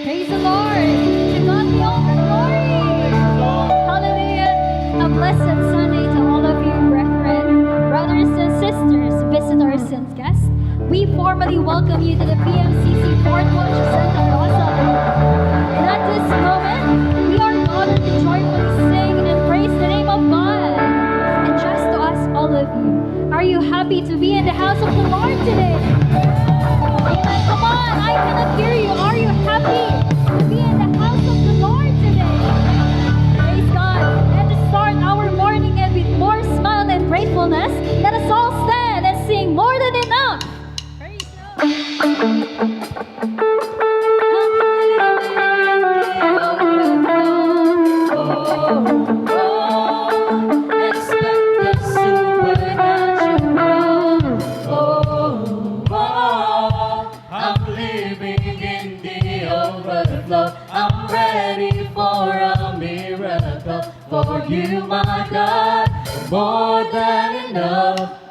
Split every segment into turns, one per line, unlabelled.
Praise the Lord. To God be all the glory. Hallelujah. A blessed Sunday to all of you, brethren, brothers and sisters, visitors and guests. We formally welcome you to the PMCC Fourth Watch Santa Rosa. And at this moment, we are honored to joyfully sing and praise the name of God. And just to ask all of you, are you happy to be in the house of the Lord today? Amen. Come on, I cannot hear you. Are you happy to be in the house of the Lord today? Praise God. And to start our morning and with more smile and gratefulness, let us all stand and sing More Than Enough. Praise
I'm ready for a miracle. For you, my God, more than enough.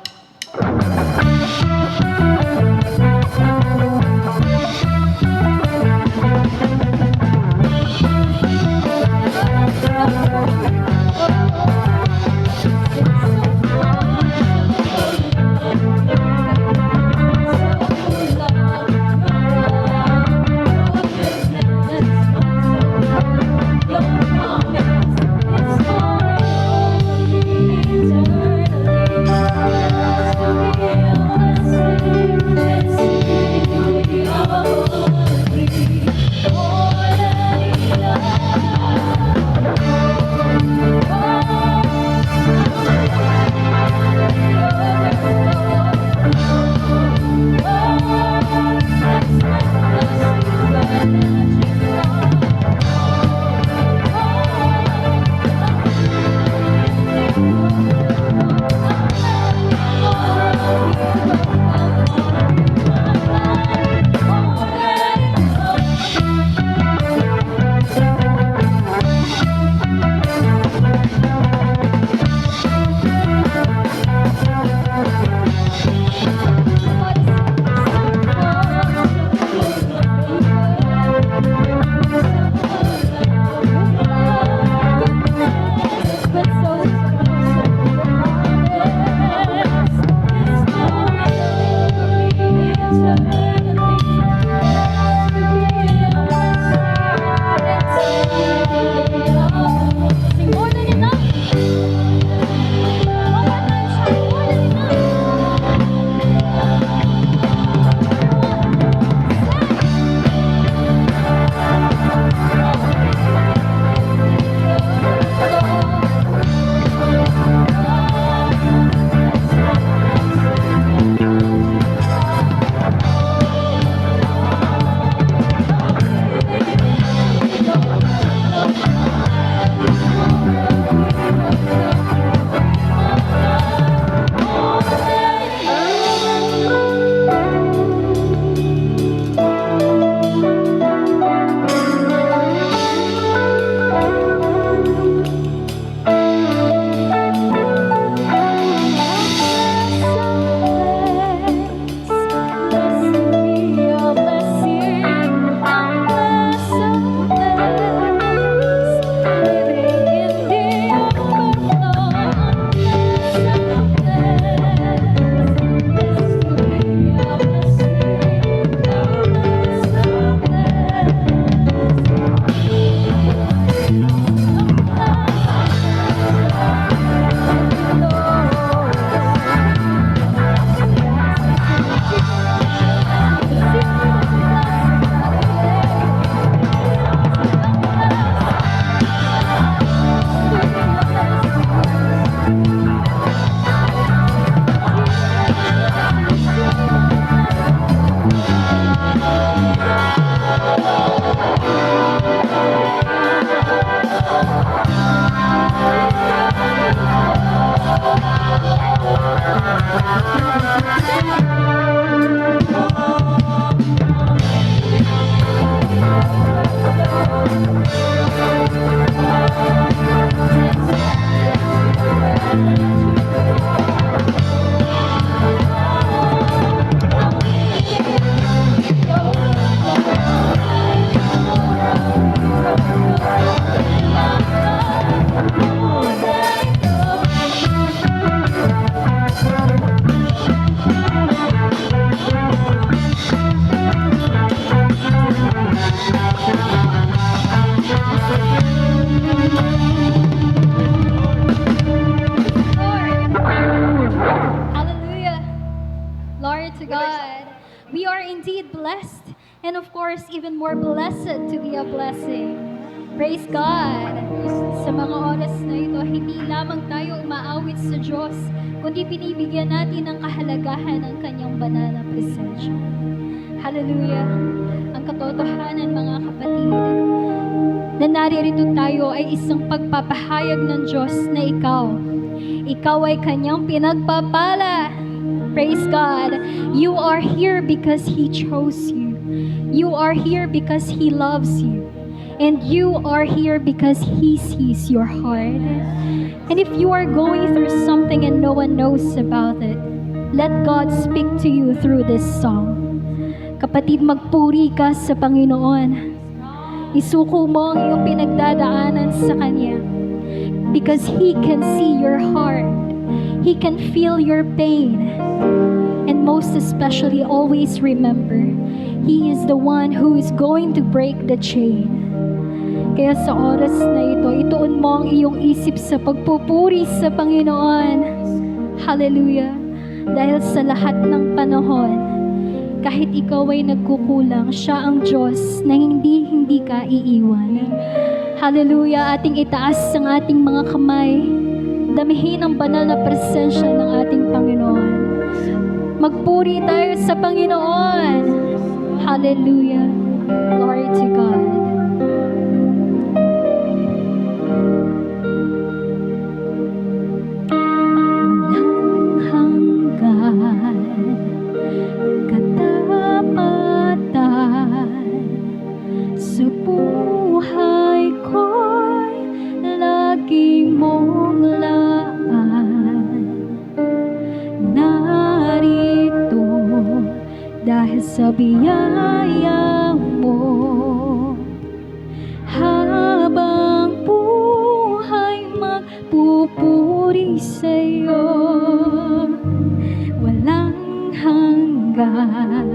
indeed blessed. And of course, even more blessed to be a blessing. Praise God! Sa mga oras na ito, hindi lamang tayo umaawit sa Diyos, kundi pinibigyan natin ng kahalagahan ng Kanyang banal na presensya. Hallelujah! Ang katotohanan, mga kapatid, na naririto tayo ay isang pagpapahayag ng Diyos na ikaw ay Kanyang pinagpapala. Praise God! You are here because He chose you. You are here because He loves you. And you are here because He sees your heart. And if you are going through something and no one knows about it, let God speak to you through this song. Kapatid, magpuri ka sa Panginoon. Isuko mo ang iyong pinagdadaanan sa Kanya. Because He can see your heart. He can feel your pain. And most especially, always remember, He is the one who is going to break the chain. Kaya sa oras na ito, ituon mo ang iyong isip sa pagpupuri sa Panginoon. Hallelujah! Dahil sa lahat ng panahon, kahit ikaw ay nagkukulang, siya ang Diyos na hindi ka iiwan. Hallelujah! Ating itaas ang ating mga kamay. Damihin ang banal na presensya ng ating Panginoon. Magpuri tayo sa Panginoon. Hallelujah! Glory to God.
Sa buhay ko'y lagi mong laan. Narito dahil sa biyaya mo. Habang buhay magpupuri sa'yo, walang hanggan.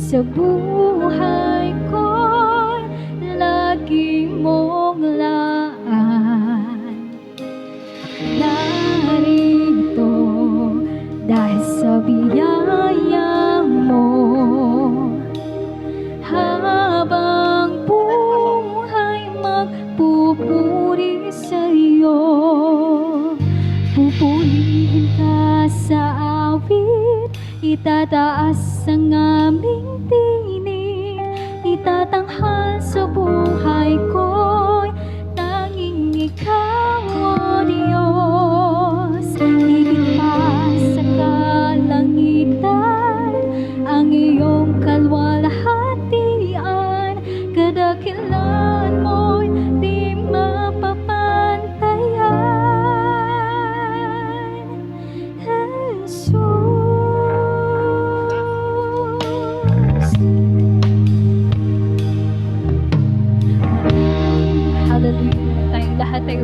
Sa buhay ko'y lagi mong laan. Narito dahil sa biyaya mo. Habang buhay magpupuri sa'yo. Pupurihin ka sa awit, itataas ang aming tinig, itatanghal sa buhay ko'y tanging ikaw, O Diyos. Higit pa sa kalangitan, ang iyong kalwalhatian, kadakilaan mo'y di mapapantayan. Jesus.
Hallelujah. Tayong lahat ay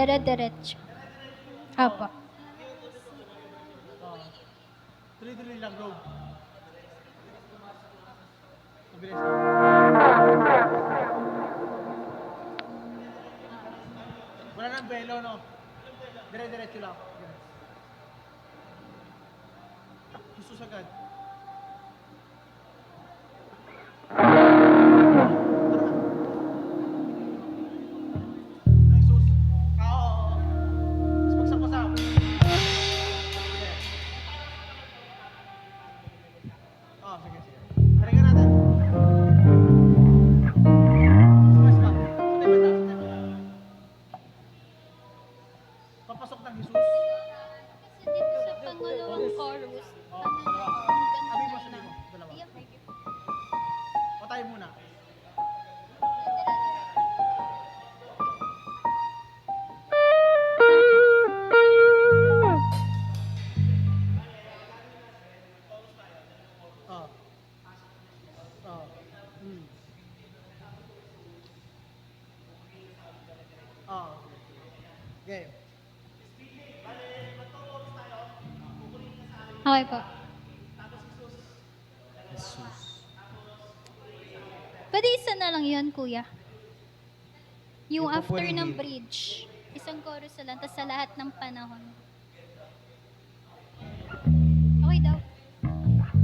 Dire-diretso. Apo.
Oh. Tuloy-tuloy lang, go. Mabilis lang. Wala nang belo, no? Dire-diretso lang. Gusto agad. Ay, sus. Oo. Mas bagsak-bagsak. Sige. Sige, sige. Haringan natin. Mas ka. Sutay bata, sutay bata. Papasok ng Jesus.
Kasi dito sa pangalawang chorus,
Abi mo sa mo. Dalawa. O tayo muna. Oh. Oh. Hmm. Oh. Okay.
Okay po. Pwede isa na lang yun, kuya. Yung after ng bridge. Isang chorus na lang, tapos sa lahat ng panahon. Okay daw.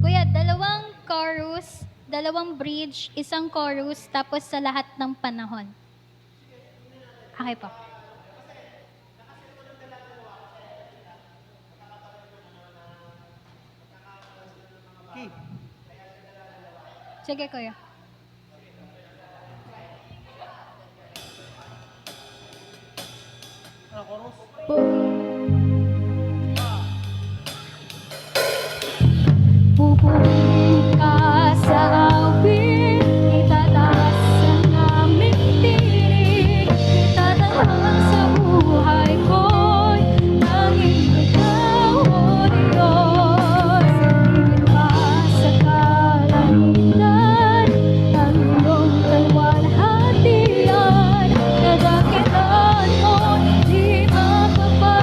Kuya, dalawang chorus, dalawang bridge, isang chorus, tapos sa lahat ng panahon. Okay po.
Okay.
Sige, kuya.
Ano, chorus?
Pupuri ka sa awit, itataas ang aming tinig, itatanghal sa buhay ko'y tanging ikaw, O Diyos. Itaas sa kalangitan ang iyong kalwalhatian, kadakilan mo di mapapagpapalit.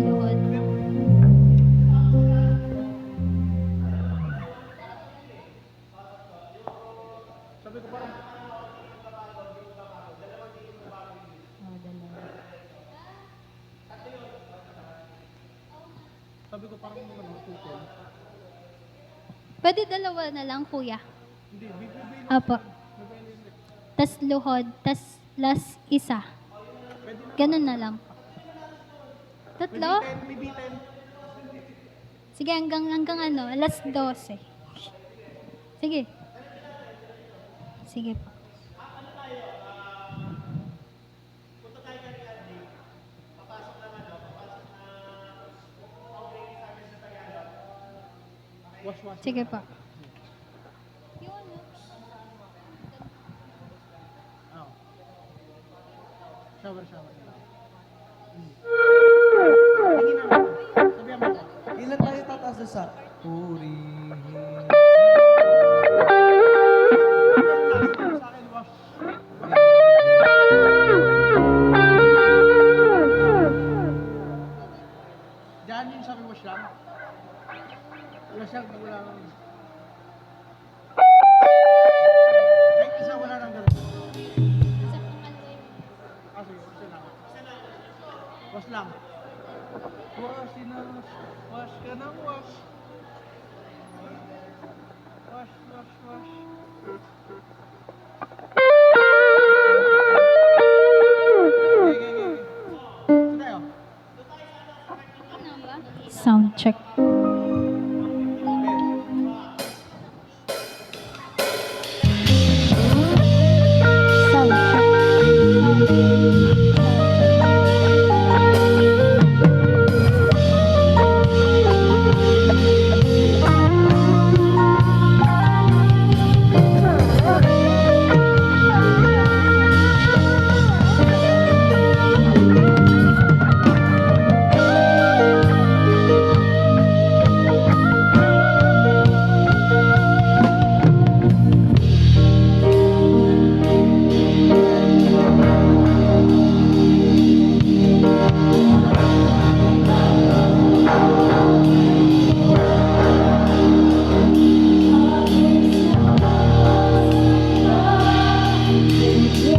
luhod.
Sabi ko parang,
Oh, dalawa.
sabi ko parang ano, tutol.
Pwede dalawa na lang, kuya.
Hindi, bibigay
Apo. Tas luhod, tas last isa. Ganun na lang. Tatlo?
May B10.
Sige, hanggang ano, alas 12. Sige. Sige po.
Wash.
Sige po.
Oh. Shower na lang. Tingin na lang. Sabihan mo ko.
Ilan tayo tataas doon sa purihin?
Sa akin, wash. Diyan yung sabi wash lang. Wash lang, wala lang. Kahit isa wala nang ganun. Ah, sige, isa lang. Wash lang.
Wash na wash. Wash ka ng wash. Wash.
Okay. Ito tayo.
Sound check. Sound check. Sige.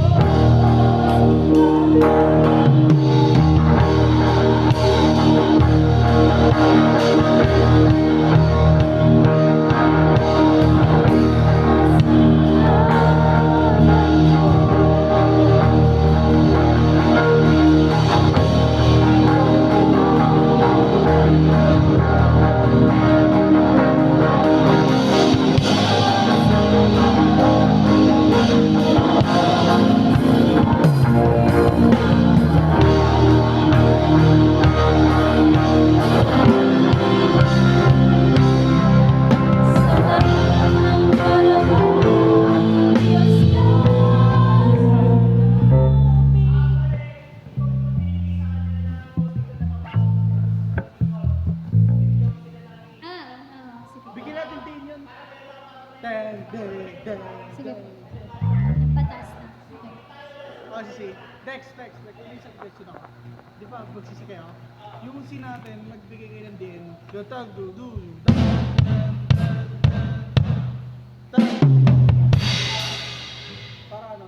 Bigyan natin 10 yun. 10.
Sige. Nagpataas na. Okay.
O, si Dex. May isang question ako. Di ba, magsisi kayo? Yung si natin, magbigay kayo ng din. Gatag, dudu. Para ano?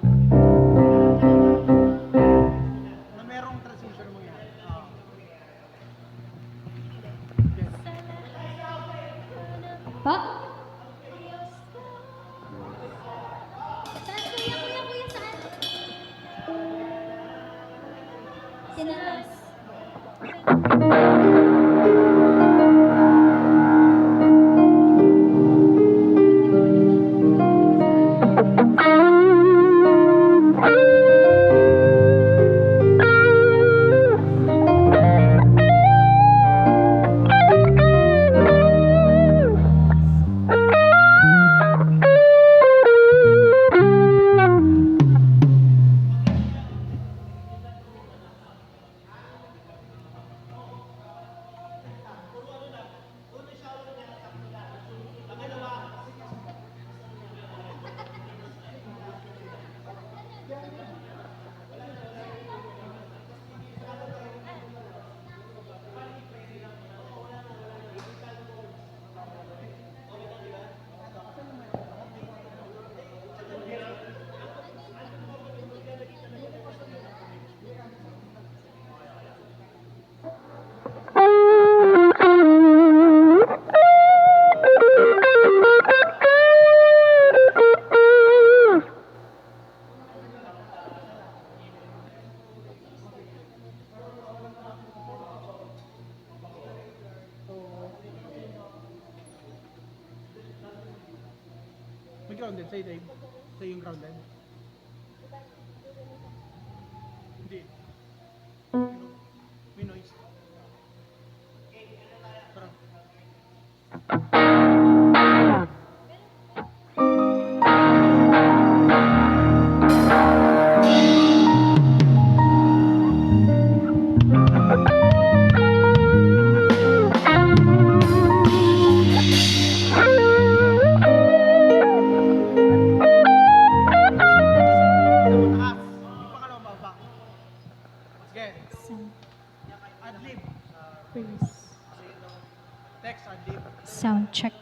Na merong transition mo yan. Yes.
Pa? Saan, kuya, saan? Tinalas.
grounded? Sa'yo, Dave? Sa'yo yung grounded? Hindi. May noise. Parang. Mataas. Yung pangalawa baba. Sige.
Sound,
Adlib.
please.
Text adlib.
Sound check.